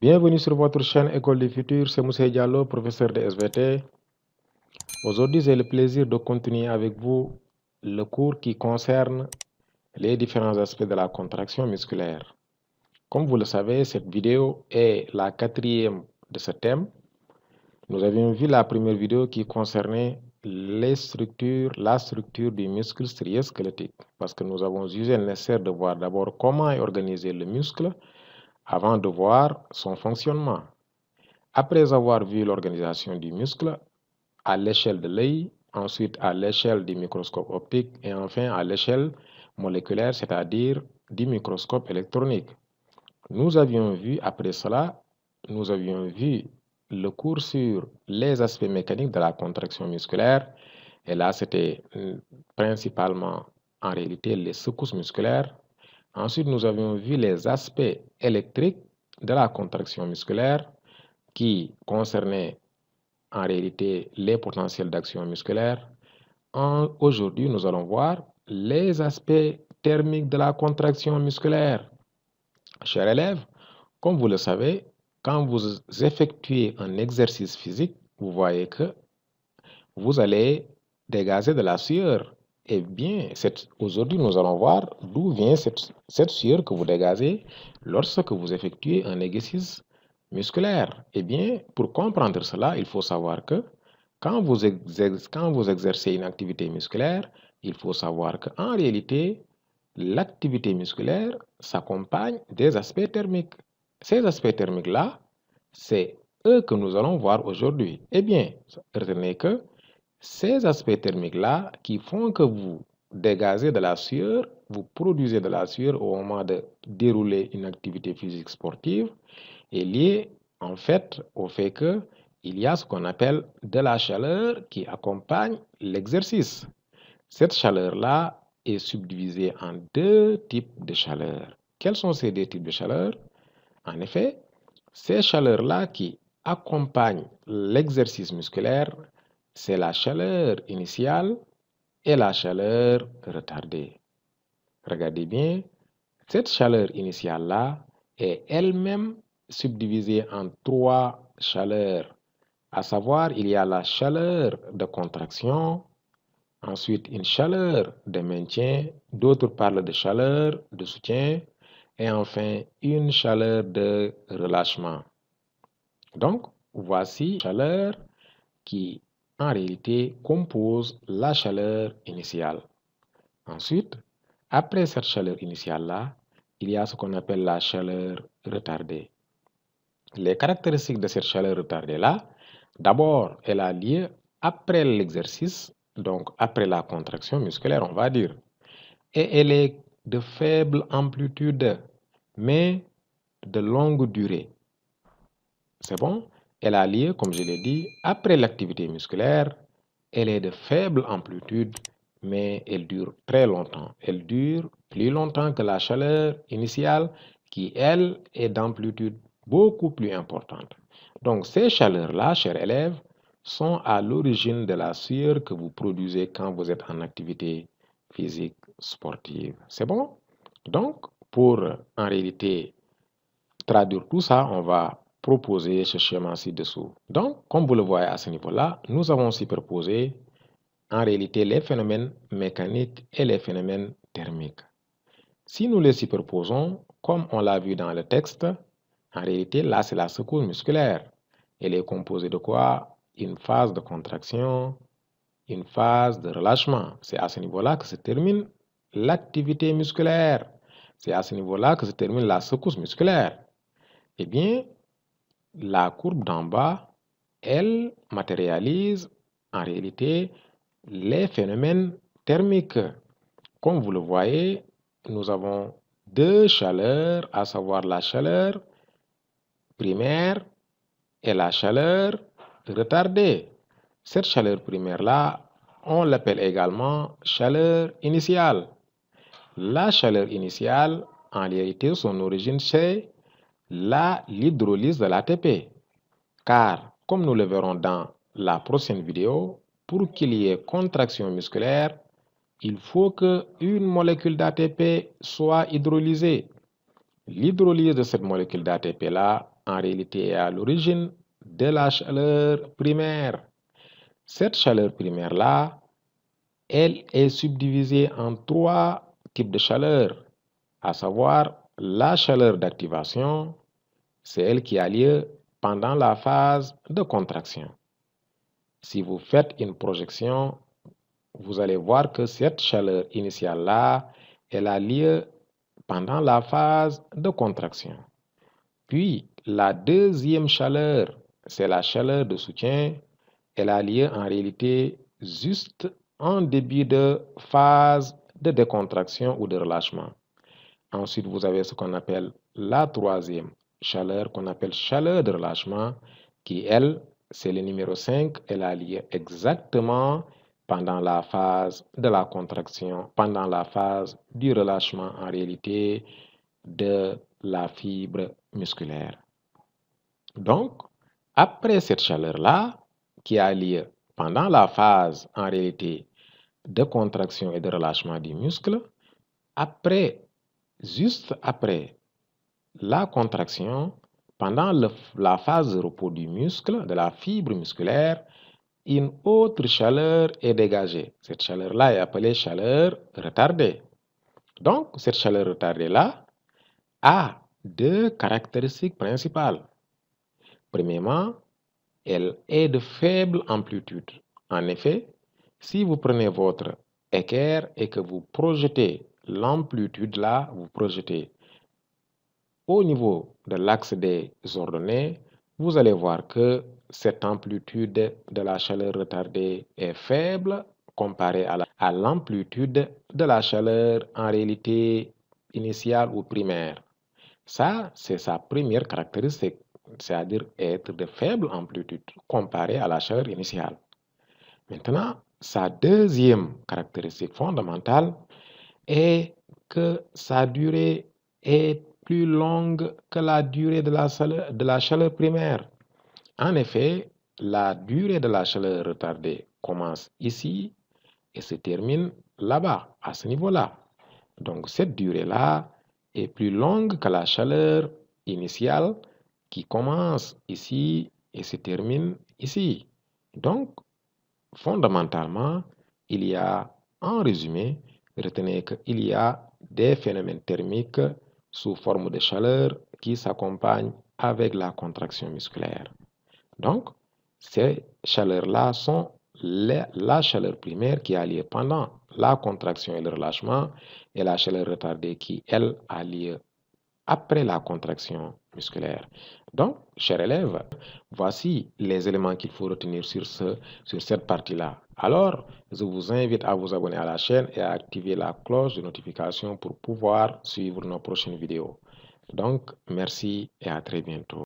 Bienvenue sur votre chaîne École du Futur, c'est Moussa Diallo, professeur de SVT. Aujourd'hui, j'ai le plaisir de continuer avec vous le cours qui concerne les différents aspects de la contraction musculaire. Comme vous le savez, cette vidéo est la quatrième de ce thème. Nous avions vu la première vidéo qui concernait la structure du muscle strié-squelettique, parce que nous avons jugé nécessaire de voir d'abord comment est organisé le muscle avant de voir son fonctionnement. Après avoir vu l'organisation du muscle à l'échelle de l'œil, ensuite à l'échelle du microscope optique et enfin à l'échelle moléculaire, c'est-à-dire du microscope électronique. Nous avions vu, après cela, nous avions vu le cours sur les aspects mécaniques de la contraction musculaire. Et là, c'était principalement en réalité les secousses musculaires. Ensuite, nous avions vu les aspects électriques de la contraction musculaire qui concernaient en réalité les potentiels d'action musculaire. Aujourd'hui, nous allons voir les aspects thermiques de la contraction musculaire. Chers élèves, comme vous le savez, quand vous effectuez un exercice physique, vous voyez que vous allez dégager de la sueur. Eh bien, aujourd'hui, nous allons voir d'où vient cette sueur que vous dégagez lorsque vous effectuez un exercice musculaire. Eh bien, pour comprendre cela, il faut savoir que quand vous exercez une activité musculaire, il faut savoir qu'en réalité, l'activité musculaire s'accompagne des aspects thermiques. Ces aspects thermiques-là, c'est eux que nous allons voir aujourd'hui. Eh bien, retenez que ces aspects thermiques-là qui font que vous dégagez de la sueur, vous produisez de la sueur au moment de dérouler une activité physique sportive, est lié en fait au fait que il y a ce qu'on appelle de la chaleur qui accompagne l'exercice. Cette chaleur-là est subdivisée en deux types de chaleur. Quels sont ces deux types de chaleur? En effet, ces chaleurs-là qui accompagnent l'exercice musculaire, c'est la chaleur initiale et la chaleur retardée. Regardez bien, cette chaleur initiale-là est elle-même subdivisée en trois chaleurs, à savoir il y a la chaleur de contraction, ensuite une chaleur de maintien, d'autres parlent de chaleur de soutien et enfin une chaleur de relâchement. Donc, voici la chaleur qui en réalité compose la chaleur initiale. Ensuite, après cette chaleur initiale-là, il y a ce qu'on appelle la chaleur retardée. Les caractéristiques de cette chaleur retardée-là, d'abord, elle a lieu après l'exercice, donc après la contraction musculaire, on va dire. Et elle est de faible amplitude, mais de longue durée. C'est bon? Elle a lieu, comme je l'ai dit, après l'activité musculaire. Elle est de faible amplitude, mais elle dure très longtemps. Elle dure plus longtemps que la chaleur initiale qui, elle, est d'amplitude beaucoup plus importante. Donc, ces chaleurs-là, chers élèves, sont à l'origine de la sueur que vous produisez quand vous êtes en activité physique sportive. C'est bon? Donc, pour en réalité traduire tout ça, on va proposer ce schéma ci-dessous. Donc, comme vous le voyez à ce niveau-là, nous avons superposé en réalité les phénomènes mécaniques et les phénomènes thermiques. Si nous les superposons, comme on l'a vu dans le texte, en réalité, là, c'est la secousse musculaire. Elle est composée de quoi? Une phase de contraction, une phase de relâchement. C'est à ce niveau-là que se termine l'activité musculaire. C'est à ce niveau-là que se termine la secousse musculaire. Eh bien, la courbe d'en bas, elle matérialise en réalité les phénomènes thermiques. Comme vous le voyez, nous avons deux chaleurs, à savoir la chaleur primaire et la chaleur retardée. Cette chaleur primaire-là, on l'appelle également chaleur initiale. La chaleur initiale, en réalité, son origine, c'est l'hydrolyse de l'ATP. Car, comme nous le verrons dans la prochaine vidéo, pour qu'il y ait contraction musculaire, il faut qu'une molécule d'ATP soit hydrolysée. L'hydrolyse de cette molécule d'ATP-là en réalité est à l'origine de la chaleur primaire. Cette chaleur primaire-là, elle est subdivisée en trois types de chaleur, à savoir la chaleur d'activation, c'est elle qui a lieu pendant la phase de contraction. Si vous faites une projection, vous allez voir que cette chaleur initiale-là, elle a lieu pendant la phase de contraction. Puis, la deuxième chaleur, c'est la chaleur de soutien. Elle a lieu en réalité juste en début de phase de décontraction ou de relâchement. Ensuite, vous avez ce qu'on appelle la troisième chaleur, qu'on appelle chaleur de relâchement, qui, elle, c'est le numéro 5. Elle a lieu exactement pendant la phase de la contraction, pendant la phase du relâchement en réalité de la fibre musculaire. Donc, après cette chaleur-là, qui a lieu pendant la phase en réalité de contraction et de relâchement du muscle, juste après la contraction, pendant la phase de repos du muscle, de la fibre musculaire, une autre chaleur est dégagée. Cette chaleur-là est appelée chaleur retardée. Donc, cette chaleur retardée-là a deux caractéristiques principales. Premièrement, elle est de faible amplitude. En effet, si vous prenez votre équerre et que vous projetez l'amplitude là, vous projetez au niveau de l'axe des ordonnées, vous allez voir que cette amplitude de la chaleur retardée est faible comparée à l'amplitude de la chaleur en réalité initiale ou primaire. Ça, c'est sa première caractéristique, c'est-à-dire être de faible amplitude comparée à la chaleur initiale. Maintenant, sa deuxième caractéristique fondamentale est que sa durée est plus longue que la durée de la chaleur primaire. En effet, la durée de la chaleur retardée commence ici et se termine là-bas, à ce niveau-là. Donc cette durée-là est plus longue que la chaleur initiale qui commence ici et se termine ici. Donc, fondamentalement, il y a, en résumé, retenez qu'il y a des phénomènes thermiques sous forme de chaleur qui s'accompagnent avec la contraction musculaire. Donc, ces chaleurs-là sont la chaleur primaire qui a lieu pendant la contraction et le relâchement et la chaleur retardée qui, elle, a lieu après la contraction musculaire. Donc, chers élèves, voici les éléments qu'il faut retenir sur cette partie-là. Alors, je vous invite à vous abonner à la chaîne et à activer la cloche de notification pour pouvoir suivre nos prochaines vidéos. Donc, merci et à très bientôt.